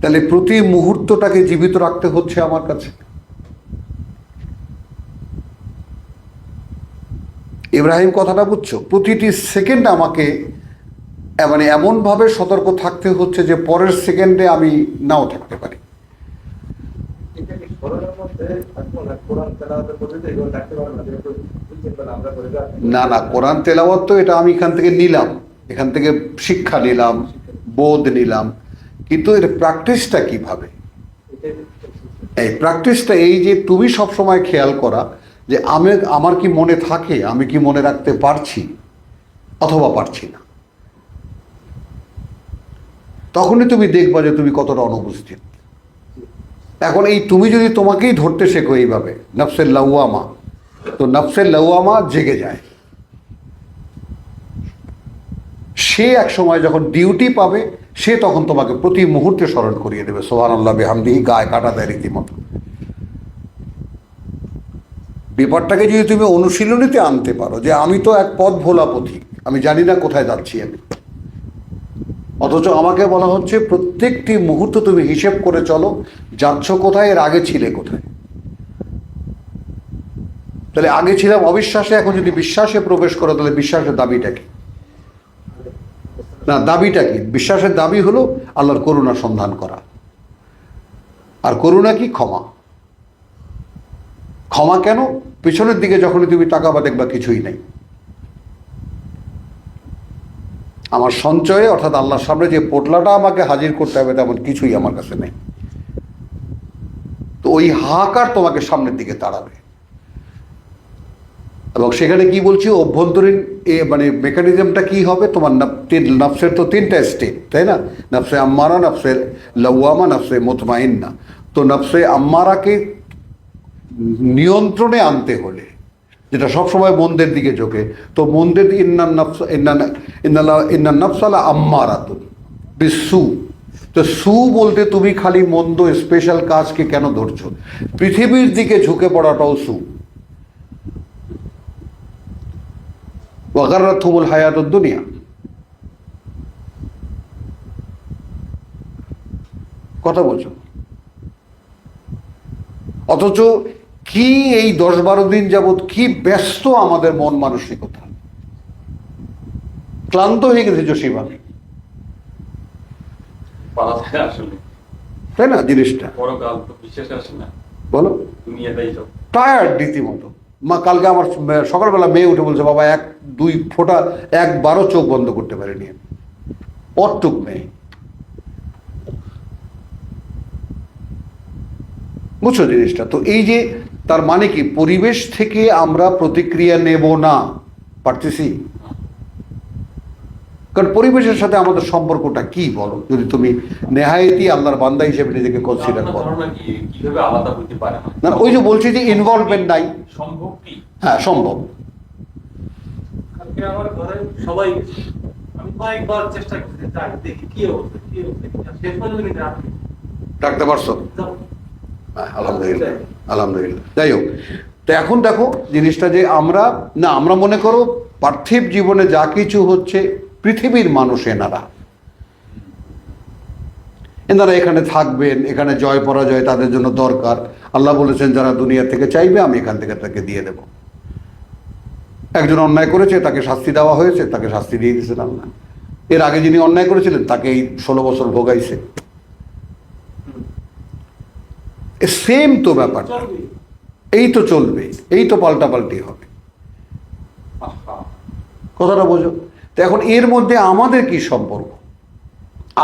তাহলে প্রতি মুহূর্তটাকে জীবিত রাখতে হচ্ছে আমার কাছে। ইব্রাহিম কথাটা বুঝছো? প্রতিটি সেকেন্ড আমাকে মানে এমনভাবে সতর্ক থাকতে হচ্ছে যে পরের সেকেন্ডে আমি নাও থাকতে পারি। না না, কোরআন তেলাওয়াত তো এটা আমি এখান থেকে নিলাম, এখান থেকে শিক্ষা নিলাম, বোধ নিলাম, কিন্তু এর প্র্যাকটিসটা কিভাবে? এই প্র্যাকটিসটা এই যে তুমি সবসময় খেয়াল করা যে আমার কি মনে থাকে, আমি কি মনে রাখতে পারছি অথবা পারছি না। তখনই তুমি দেখবা যে তুমি কতটা অনুপস্থিত। এখন এই তুমি যদি তোমাকেই ধরতে শেখো এইভাবে, নফসের লাউয়ামা, তো নফসের লাউয়ামা জেগে যায়। সে এক সময় যখন ডিউটি পাবে সে তখন তোমাকে প্রতি মুহূর্তে স্মরণ করিয়ে দেবে সুবহানাল্লাহ বিহামদিহি, গায়ে কাটা দেয় রীতিমতো। ব্যাপারটাকে যদি তুমি অনুশীলনীতে আনতে পারো যে আমি তো এক পথ ভোলা পথিক, আমি জানি না কোথায় যাচ্ছি আমি, অথচ আমাকে বলা হচ্ছে প্রত্যেকটি মুহূর্ত তুমি হিসেব করে চলো, যাচ্ছ কোথায়, এর আগে ছিলে কোথায়। তাহলে আগে ছিলাম অবিশ্বাসে, এখন যদি বিশ্বাসে প্রবেশ করো তাহলে বিশ্বাসের দাবিটা কি? না, দাবিটা কি? বিশ্বাসের দাবি হলো আল্লাহর করুণা সন্ধান করা। আর করুণা কি? ক্ষমা। ক্ষমা কেন? পিছনের দিকে যখনই তুমি তাকাবা দেখবা কিছুই নেই। আমার সঞ্চয়ে অর্থাৎ আল্লাহর সামনে যে পোটলাটা আমাকে হাজির করতে হবে তেমন কিছুই আমার কাছে নেই। তো ওই হাহাকার তোমাকে সামনের দিকে তাড়াবে। এবং সেখানে কি বলছি, অভ্যন্তরীণ মানে মেকানিজমটা কি হবে? তোমার নফসের তো তিনটা স্টেট, তাই না? নফসে আম্মারা, নফসে লাওয়ামা, নফসে মুতমাইন্না। তো নফসে আম্মারাকে নিয়ন্ত্রণে আনতে হলে যেটা সবসময় মন্দের দিকে ঝোঁকে। তো মন্দের ইন্নান নাফসালা আম্মারাতুন বিসু। তো সু বলতে তুমি খালি মন্দ স্পেশাল কাজকে কেন ধরছো? পৃথিবীর দিকে ঝুঁকে পড়াটাও সু। ওয়াগাররাতহুমুল হায়াতুদ দুনিয়া। কথা বলছো, অথচ কি এই 10-12 দিন যাবৎ কি ব্যস্ত আমাদের মন মানসিকতা। ক্লান্ত হয়ে গেছে জসিম আমি, পারা যায় আসলে, তাই না? জিনিসটা পরকাল তো বিশ্বাস আসে না, বলো, দুনিয়াটাই সব। টায়ার্ড রীতিমতো। মা কালকে আমার সকালবেলা মেয়ে উঠে বলছে, বাবা 1-2 ফোঁটা একবারও চোখ বন্ধ করতে পারিনি আমি। অটুক মেয়ে, বুঝছো জিনিসটা? তো এই যে তার মানে কি, পরিবেশ থেকে আমরা প্রতিক্রিয়া নেব না, পারতেছি? কারণ পরিবেশের সাথে আমাদের সম্পর্কটা কি বলো, যদি তুমি নেহায়েতি আল্লাহর বান্দা হিসেবে নিজেকে কনসিডার আপনার করো। ধারণা কি কিভাবে আলাদা হতে পারে না? না, ওই যে বলছি যে ইনভলভমেন্ট নাই। সম্ভব কি? হ্যাঁ, সম্ভব। কালকে আমার ঘরে সবাই গেছে। আমি কয়েকবার চেষ্টা করতে চাই, দেখি কি অবস্থা কি অবস্থা, শেষ পর্যন্ত কিন্তু আর ডাকতে পারছো? যাও। হ্যাঁ, আলহামদুলিল্লাহ, আলহামদুলিল্লাহ। যাই হোক, তো এখন দেখো জিনিসটা যে আমরা মনে করো পার্থিব জীবনে যা কিছু হচ্ছে, পৃথিবীর মানুষ এনারা এখানে থাকবেন, এখানে জয় পরাজয় তাদের জন্য দরকার। আল্লাহ বলেছেন যারা দুনিয়া থেকে চাইবে আমি এখান থেকে তাকে দিয়ে দেব। একজন অন্যায় করেছে, তাকে শাস্তি দেওয়া হয়েছে, তাকে শাস্তি দিয়ে দিয়েছেন আল্লাহ। এর আগে যিনি অন্যায় করেছিলেন তাকে এই 16 বছর ভোগাইছে। সেম তো ব্যাপারটা, চলবে। এই তো চলবে, এই তো পাল্টাপাল্টি হবে। আহা, কথাটা বোঝো? তো এখন এর মধ্যে আমাদের কি সম্পর্ক?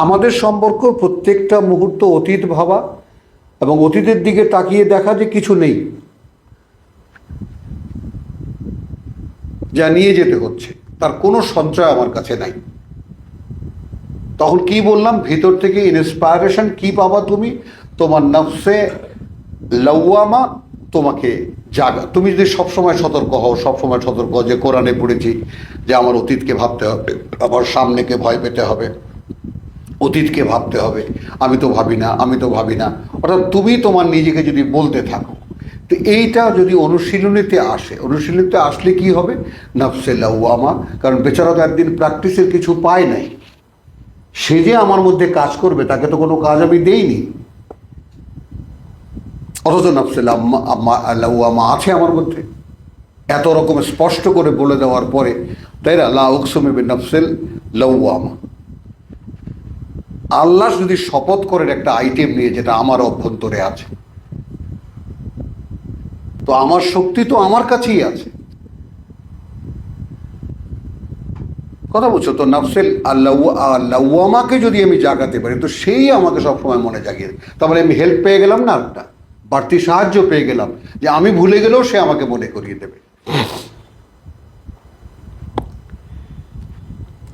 আমাদের সম্পর্ক প্রত্যেকটা মুহূর্ত অতীত ভাবা এবং অতীতের দিকে তাকিয়ে দেখা যে কিছু নেই, যা নিয়ে যেতে হচ্ছে তার কোনো সঞ্চয় আমার কাছে নাই। তখন কি বললাম, ভিতর থেকে ইন্সপায়ারেশন কি পাবা তুমি? তোমার নফসে লাওয়ামা তোমাকে জাগা। তুমি যদি সবসময় সতর্ক হও, সবসময় সতর্ক হও যে কোরআনে পড়েছি যে আমার অতীতকে ভাবতে হবে, আমার সামনেকে ভয় পেতে হবে, অতীতকে ভাবতে হবে, আমি তো ভাবি না, আমি তো ভাবি না। অর্থাৎ তুমি তোমার নিজেকে যদি বলতে থাকো, তো এইটা যদি অনুশীলনীতে আসে, অনুশীলনীতে আসলে কি হবে? নফসে লাওয়ামা। কারণ বেচারা তো একদিন প্র্যাকটিসের কিছু পায় নাই, সে যে আমার মধ্যে কাজ করবে তাকে তো কোনো কাজ আমি দেইনি, অথচ নফসে লাওয়ামা আছে আমার মধ্যে। এত রকম স্পষ্ট করে বলে দেওয়ার পরে, তাই না, লা উকসিমু বিন-নফসিল লাওয়ামা। আল্লাহ যদি শপথ করেন একটা আইটেম নিয়ে যেটা আমার অভ্যন্তরে আছে, তো আমার শক্তি তো আমার কাছেই আছে। কথা বলছো তো? নফসিল লাওয়ামাকে যদি আমি জাগাতে পারি, তো সেই আমাকে সবসময় মনে জাগিয়ে দেয়। তারপরে আমি হেল্প পেয়ে গেলাম না, একটা বাড়তি সাহায্য পেয়ে গেলাম, যে আমি ভুলে গেলেও সে আমাকে মনে করিয়ে দেবে।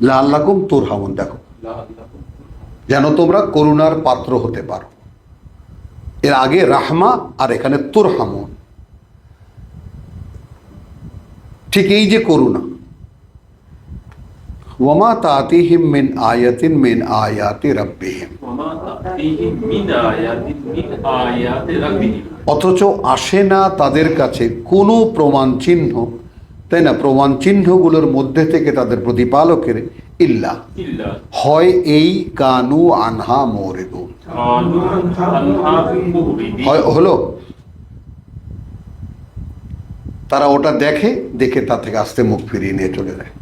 লাআল্লাকুম তুরহামুন, দেখো, যেন তোমরা করুণার পাত্র হতে পারো। এর আগে রাহমা আর এখানে তুরহামুন। ঠিক এই যে করুণা, ওয়ামা তাতিহিম মিন আয়াতিন মিন আয়াতি রাব্বিহিম, ওমা তাতিহিম মিন আয়াতিন মিন আয়াতি রাব্বিহিম। অথচ আসে না তাদের কাছে কোনো প্রমাণ চিহ্ন, তাই না, প্রমাণ চিহ্নগুলোর মধ্যে থেকে তাদের প্রতিপালকের ইল্লা, ইল্লা হয় এই কানু আনহা মুরিদুন, কানু আনহা মুরিদিন। হলো তারা ওটা দেখে, দেখে তা থেকে আস্তে মুখ ফিরিয়ে নিয়ে চলে যায়।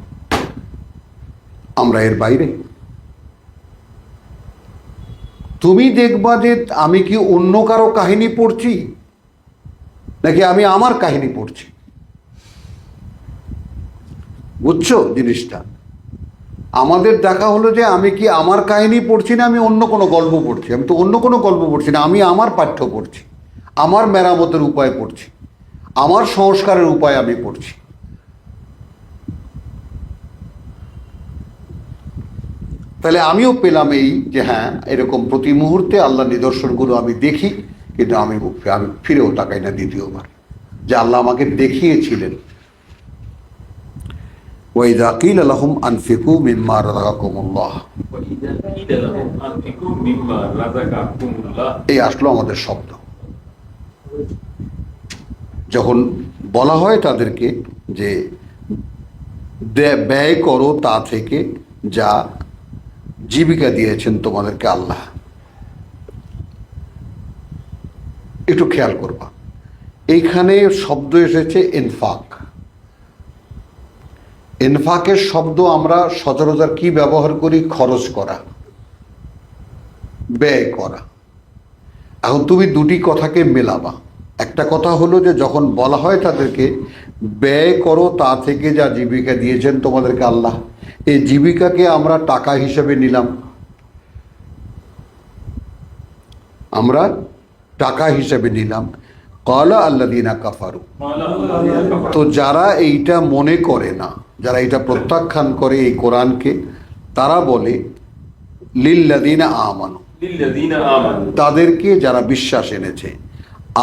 আমরা এর বাইরে? তুমি দেখবা যে আমি কি অন্য কারো কাহিনী পড়ছি নাকি আমি আমার কাহিনী পড়ছি। বুঝছো জিনিসটা? আমাদের দেখা হলো যে আমি কি আমার কাহিনী পড়ছি না আমি অন্য কোনো গল্প পড়ছি। আমি তো অন্য কোনো গল্প পড়ছি না, আমি আমার পাঠ্য পড়ছি, আমার মেরামতের উপায় পড়ছি, আমার সংস্কারের উপায় আমি পড়ছি। তাহলে আমিও পেলাম এই যে হ্যাঁ, এরকম প্রতি মুহূর্তে আল্লাহ নিদর্শনগুলো আমি দেখি, কিন্তু আমি ফিরেও তাকাই না দ্বিতীয়বার, যে আল্লাহ আমাকে দেখিয়েছিলেন ওয়াইদা কিলা লাহুম আনফিকু মিম্মা রাযাকাকুমুল্লাহ, وإذا قيل لهم أنفقوا مما رزقكم الله এই আসলো আমাদের শব্দ। যখন বলা হয় তাদেরকে যে ব্যয় করো তা থেকে যা জীবিকা দিয়েছেন তোমাদেরকে আল্লাহ, একটু খেয়াল করবা এইখানে শব্দ এসেছে ইনফাক। ইনফাকের শব্দ আমরা সচরাচর কি ব্যবহার করি? খরচ করা, ব্যয় করা। এখন তুমি দুটি কথাকে মেলাবা। একটা কথা হলো যে যখন বলা হয় তাদেরকে ব্যয় করো তা থেকে যা জীবিকা দিয়েছেন তোমাদেরকে আল্লাহ, এই জীবিকাকে আমরা টাকা হিসেবে নিলাম, আমরা টাকা হিসেবে নিলাম। ক্বালা আল্লাযীনা কাফারু, قال الذين كفروا তো যারা এইটা মনে করে না, যারা এটা প্রত্যাখ্যান করে এই কোরআনকে, তারা বলে লিল্লাযীনা আমানু, للذين آمنوا তাদেরকে যারা বিশ্বাস এনেছে,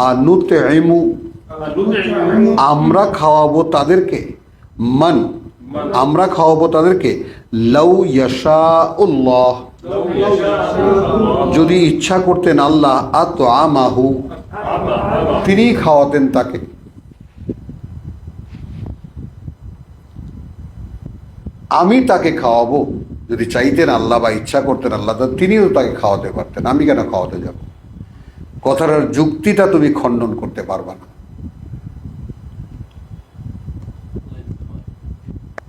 আনুতইমু, أنطعموا আমরা খাওয়াবো তাদেরকে, মান, আমরা খাওয়াবো তাদেরকে, লাউ ইয়াশাউল্লাহ, لو يشاء الله যদি ইচ্ছা করতেন আল্লাহ, আতআমাহু, أطعمه তিনি খাওয়াতেন তাকে। আমি তাকে খাওয়াবো, যদি চাইতেন আল্লাহ বা ইচ্ছা করতেন আল্লাহ, তো তিনিও তাকে খাওয়াতে পারতেন, আমি কেন খাওয়াতে যাব? কথাটার যুক্তিটা তুমি খণ্ডন করতে পারবা না।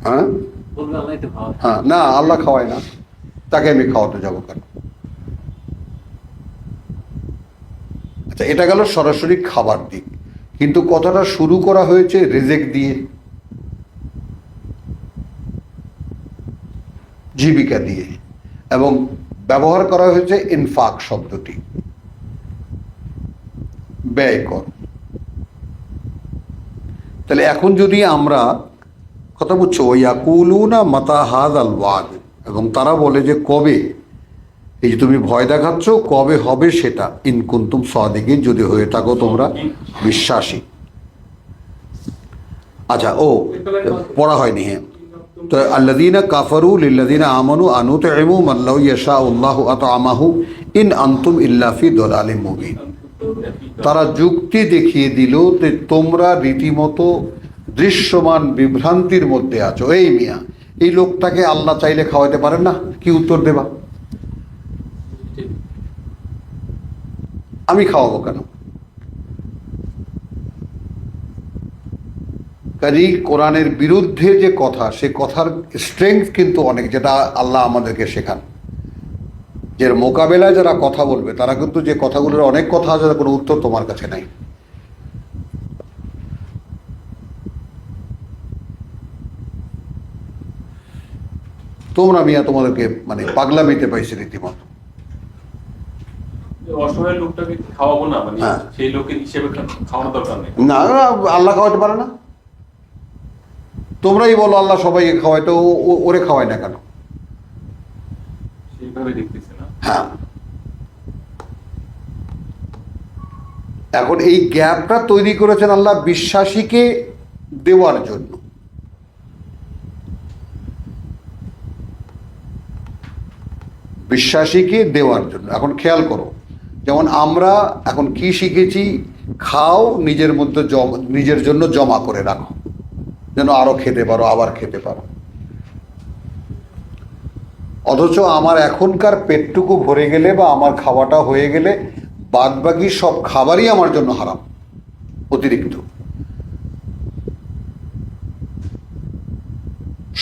হ্যাঁ বলবে আল্লাহ তো ভালো। হ্যাঁ, না আল্লাহ খাওয়ায় না, তাকে আমি খাওয়াতে যাব কেন? আচ্ছা, এটা গেল সরাসরি খাবার দিক, কিন্তু কথাটা শুরু করা হয়েছে রিজেক দিয়ে, জীবিকা দিয়ে, এবং ব্যবহার করা হয়েছে ইনফাক শব্দটি, ব্যয় কর। তাহলে এখন যদি আমরা কথা বুঝছো, ইয়াকুলুনা মাতা হাযাল ওয়াদ, এবং তারা বলে যে কবে, এই যে তুমি ভয় দেখাচ্ছ, কবে হবে সেটা, ইন কুনতুম সাদিকিন, যদি হয়ে থাকো তোমরা বিশ্বাসী। আচ্ছা, ও পড়া হয়নি, হ্যাঁ। তো আল্লাযীনা কাফারু লিল্লাযীনা আমানু আনুতইমু মান লাউ ইয়াশাউল্লাহু আতআমাহু ইন আনতুম ইল্লা ফি দালালিম মুবিন। তারা যুক্তি দেখিয়ে দিল যে তোমরা রীতিমতো দৃশ্যমান বিভ্রান্তির মধ্যে আছো। এই মিয়া, এই লোকটাকে আল্লাহ চাইলে খাওয়াতে পারেন না, কি উত্তর দেবা? আমি খাওয়াবো কেন? কাজেই কোরআনের বিরুদ্ধে যে কথা, সে কথার স্ট্রেংথ কিন্তু অনেক, যেটা আল্লাহ আমাদেরকে শেখান। যে মোকাবেলায় যারা কথা বলবে, তারা কিন্তু যে কথাগুলোর অনেক কথা আছে, কোনো উত্তর তোমার কাছে নাই। তোমরা মিয়া তোমাদেরকে মানে পাগলামিতে পাইছে রীতিমতো। অসহায় লোকটাকে খাওয়াবো না, মানে হ্যাঁ। সেই লোকের হিসেবে খাওয়ানোর দরকার নেই। না, আল্লাহ খাওয়াতে পারে না? তোমরাই বলো আল্লাহ সবাইকে খাওয়ায়, তো ওরে খাওয়ায় না কেন? সেইভাবে দেখতেছে না। হ্যাঁ, এখন এই গ্যাপটা তৈরি করেছেন আল্লাহ বিশ্বাসীকে দেওয়ার জন্য। বিশ্বাসীকে দেওয়ার জন্য। এখন খেয়াল করো, যেমন আমরা এখন কি শিখেছি, খাও, নিজের মধ্যে নিজের জন্য জমা করে রাখো, যেন আরো খেতে পারো, আবার খেতে পারো। অথচ আমার এখনকার পেটটুকু ভরে গেলে বা আমার খাওয়াটা হয়ে গেলে বাদ বাকি সব খাবারই আমার জন্য হারাম, অতিরিক্ত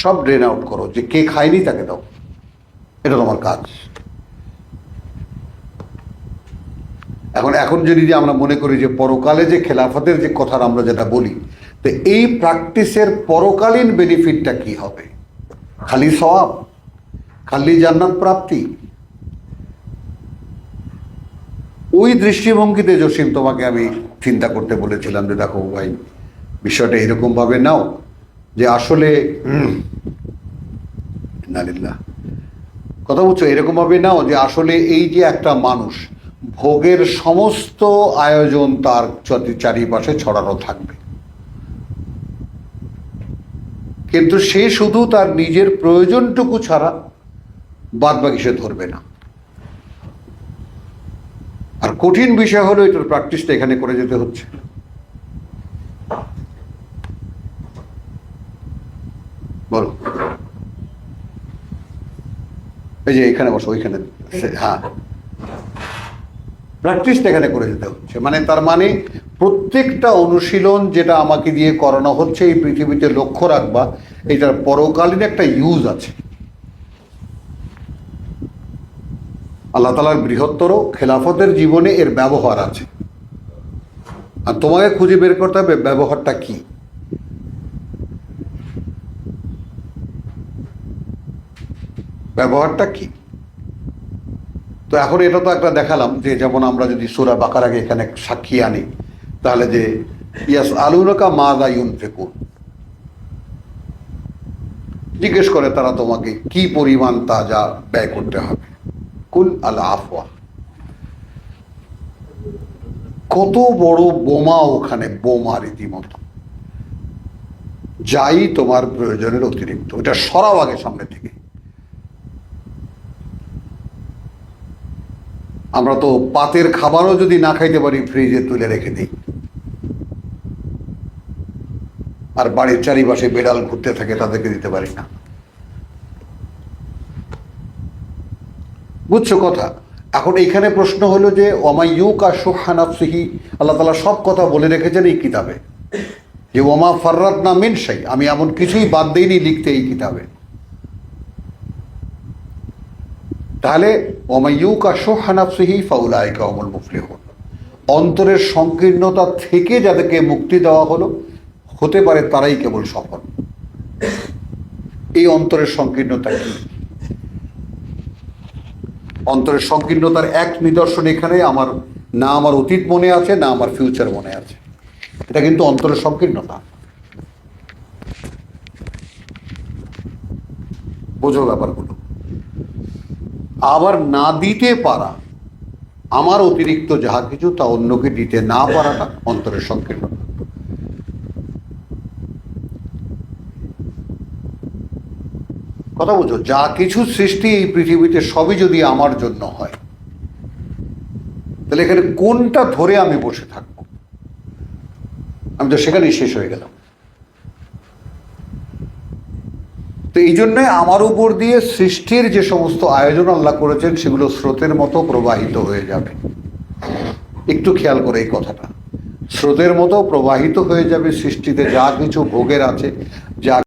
সব ড্রেন আউট করো, যে কে খায়নি তাকে দাও, এটা তোমার কাজ। এখন যদি আমরা মনে করি যে পরকালে যে খেলাফতের যে কথা আমরা যেটা বলি, তো এই প্র্যাকটিসের পরকালীন বেনিফিটটা কি হবে? খালি সওয়াব, খালি জান্নাত প্রাপ্তি? ওই দৃষ্টিভঙ্গিতে জসিম তোমাকে আমি চিন্তা করতে বলেছিলাম যে দেখো ভাই, বিষয়টা এরকম ভাবে নাও যে আসলে ইন্নালিল্লাহ, কথা বলছো, এরকম ভাবে নাও যে আসলে এই যে একটা মানুষ, ভোগের সমস্ত আয়োজন তার চারিপাশে ছড়ানো থাকবে, কিন্তু সে শুধু তার নিজের প্রয়োজনটুকু ছাড়া বাদ বাকি সে ধরবে না। আর কঠিন বিষয় হলো এটার প্র্যাকটিসটা এখানে করে যেতে হচ্ছে। বলো, এই যে এখানে বসো, ওইখানে, হ্যাঁ, প্র্যাকটিসটা এখানে করে যেতে হচ্ছে। মানে তার মানে প্রত্যেকটা অনুশীলন যেটা আমাকে দিয়ে করানো হচ্ছে এই পৃথিবীতে লক্ষ্য রাখবা এটার পরকালীন একটা ইউজ আছে। আল্লাহ তাআলার বৃহত্তর খেলাফতের জীবনে এর ব্যবহার আছে, আর তোমাকে খুঁজে বের করতে হবে ব্যবহারটা কি। ব্যবহারটা কি? তো এখন এটা তো একটা দেখালাম যে যেমন আমরা যদি সূরা বাকারাকে এখানে সাক্ষী আনি তাহলে যে ইয়াস আলুনাকা মাযা ইউনফিকুন, জিজ্ঞেস করে তারা তোমাকে কি পরিমাণ তা যা ব্যয় করতে হবে। কুল আল আফওয়া, কত বড় বোমা ওখানে, বোমা রীতিমতো, যাই তোমার প্রয়োজনের অতিরিক্ত এটা সরাও আগে সামনে থেকে। আমরা তো পাতের খাবারও যদি না খাইতে পারি ফ্রিজে তুলে রেখে দিই, আর বাড়ির চারিপাশে বেড়াল ঘুরতে থাকে তাদেরকে দিতে পারি না। বুঝছো কথা? এখন এইখানে প্রশ্ন হলো যে ওমাইয়ুকা শুহা নাফসিহি, আল্লাহ তাআলা সব কথা বলে রেখেছেন এই কিতাবে যে ওমা ফাররাতনা মিন শাই, আমি এমন কিছুই বাদ দেইনি লিখতে এই কিতাবে। তাহলে ওমাইয়ুকা শুহা নাফসিহি ফাউলাইকা হুমুল মুফলিহুন, অন্তরের সংকীর্ণতা থেকে যাদেরকে মুক্তি দেওয়া হলো হতে পারে তারাই কেবল সফল। এই অন্তরের সংকীর্ণতা কি? অন্তরের সংকীর্ণতার এক নিদর্শন এখানে আমার না আমার অতীত মনে আছে না আমার ফিউচার মনে আছে, এটা কিন্তু অন্তরের সংকীর্ণতা। বোঝো ব্যাপারগুলো। আবার না দিতে পারা, আমার অতিরিক্ত যাহা কিছু তা অন্যকে দিতে না পারাটা অন্তরের সংকীর্ণতা। কথা বুঝো, যা কিছু সৃষ্টি এই পৃথিবীতে সবই যদি আমার জন্য হয় তাহলে এখানে কোনটা ধরে আমি বসে থাকবো? আমি তো সেখানেই শেষ হয়ে গেলাম। তো এই জন্যে আমার উপর দিয়ে সৃষ্টির যে সমস্ত আয়োজন আল্লাহ করেছেন সেগুলো স্রোতের মতো প্রবাহিত হয়ে যাবে। একটু খেয়াল করে এই কথাটা, স্রোতের মতো প্রবাহিত হয়ে যাবে সৃষ্টিতে যা কিছু ভোগের আছে,